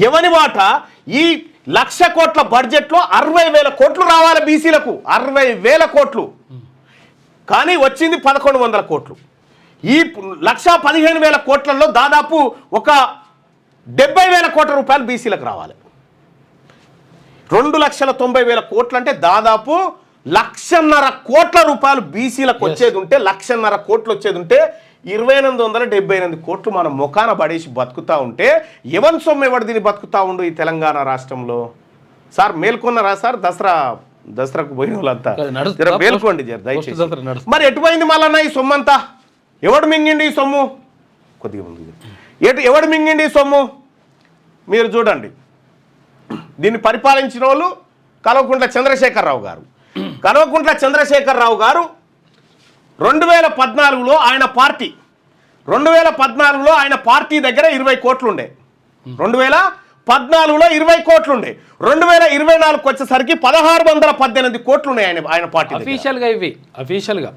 ఎవని మాట ఈ 1,00,000 కోట్ల బడ్జెట్లో 60,000 కోట్లు రావాలి బీసీలకు, 60,000 కోట్లు, కానీ వచ్చింది 1,100 కోట్లు. ఈ 1,15,000 కోట్లలో దాదాపు ఒక 70,000 కోట్ల రూపాయలు బీసీలకు రావాలి. 2,90,000 కోట్లు అంటే దాదాపు 1,50,000 కోట్ల రూపాయలు బీసీలకు వచ్చేది ఉంటే, 1,50,000 కోట్లు వచ్చేది ఉంటే 2,878 కోట్లు మనం ముఖాన పడేసి బతుకుతా ఉంటే ఎవరి సొమ్ము ఎవడు దీన్ని బతుకుతా ఉండు ఈ తెలంగాణ రాష్ట్రంలో? సార్ మేల్కొన్నారా సార్? దసరాకు పోయిన వాళ్ళంతా మేల్కోండి దయచేసి. మరి ఎటుపోయింది మళ్ళా ఈ సొమ్ము అంతా? ఎవడు మింగిండి ఈ సొమ్ము? కొద్దిగా ముందు ఎవడు మింగిండి ఈ సొమ్ము? మీరు చూడండి, దీన్ని పరిపాలించిన వాళ్ళు కల్వకుంట్ల చంద్రశేఖరరావు గారు. కల్వకుంట్ల చంద్రశేఖరరావు గారు 2014లో ఆయన పార్టీ 2014లో ఆయన పార్టీ దగ్గర 20 కోట్లు ఉండే. 2014లో 20 కోట్లు ఉండే. 2024కి వచ్చేసరికి 1,618 కోట్లు ఉన్నాయి ఆయన పార్టీ. అఫీషియల్గా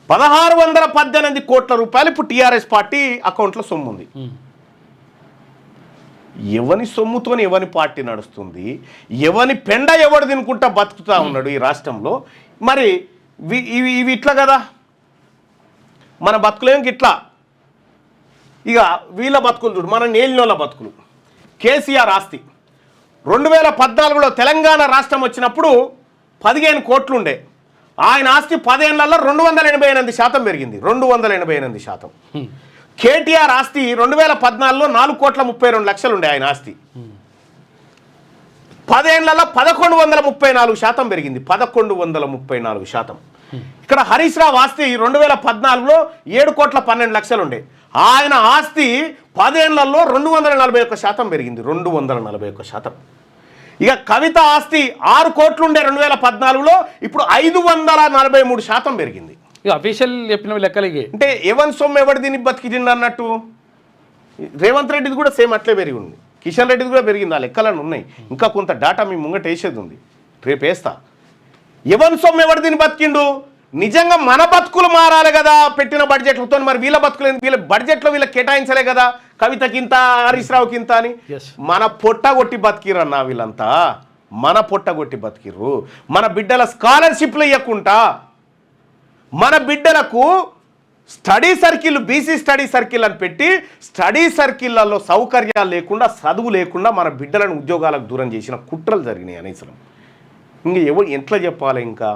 1,618 కోట్ల రూపాయలు ఇప్పుడు టీఆర్ఎస్ పార్టీ అకౌంట్లో సొమ్ము ఉంది. ఎవని సొమ్ముతోని ఎవని పార్టీ నడుస్తుంది? ఎవని పెండ ఎవడు తినుకుంటా బతుకుతా ఉన్నాడు ఈ రాష్ట్రంలో? మరి ఇవి ఇట్లా కదా, మన బతుకులేంకి ఇట్లా. ఇక వీళ్ళ బతుకులు చూడు, మన నేలినోళ్ళ బతుకులు. కేసీఆర్ ఆస్తి 2014లో తెలంగాణ రాష్ట్రం వచ్చినప్పుడు 15 కోట్లు ఉండే. ఆయన ఆస్తి 10 ఏళ్లలో 288% పెరిగింది. 288%. కేటీఆర్ ఆస్తి 2014లో 4,32,00,000 ఉండే ఆయన ఆస్తి. 10 ఏళ్లలో 1,134% పెరిగింది. 1,134%. ఇక్కడ హరీష్ రావు ఆస్తి 2014లో 7,12,00,000 ఉండే. ఆయన ఆస్తి 10 ఏళ్లలో 241% పెరిగింది. 241%. ఇక కవిత ఆస్తి 6 కోట్లు ఉండే 2014లో, ఇప్పుడు 543% పెరిగింది. అఫీషియల్ చెప్పిన లెక్కలకి అంటే ఎవరి సొమ్ము ఎవడు దీన్ని బతికింది అన్నట్టు. రేవంత్ రెడ్డిది కూడా సేమ్ అట్లే పెరిగి ఉంది. కిషన్ రెడ్డిది కూడా పెరిగింది. ఆ లెక్కలను ఉన్నాయి. ఇంకా కొంత డేటా మీ ముంగట వేసేది ఉంది, రేపు వేస్తా. ఎవరి సొమ్ము ఎవడు దీన్ని బతికిండు? నిజంగా మన బతుకులు మారాలి కదా పెట్టిన బడ్జెట్లతో. మరి వీళ్ళ బతుకులు వీళ్ళ బడ్జెట్లో వీళ్ళకి కేటాయించలే కదా, కవితకింత హరీష్ రావుకింత అని. మన పొట్ట కొట్టి బతికిరన్నా వీళ్ళంతా, మన పొట్ట కొట్టి బతికిర్రు. మన బిడ్డల స్కాలర్షిప్లు ఇవ్వకుండా, మన బిడ్డలకు study circle, BC study circle అని పెట్టి స్టడీ సర్కిళ్లలో సౌకర్యాలు లేకుండా, చదువు లేకుండా మన బిడ్డలను ఉద్యోగాలకు దూరం చేసిన కుట్రలు జరిగినాయి అనేసరం. ఇంక ఎట్లా చెప్పాలి ఇంకా?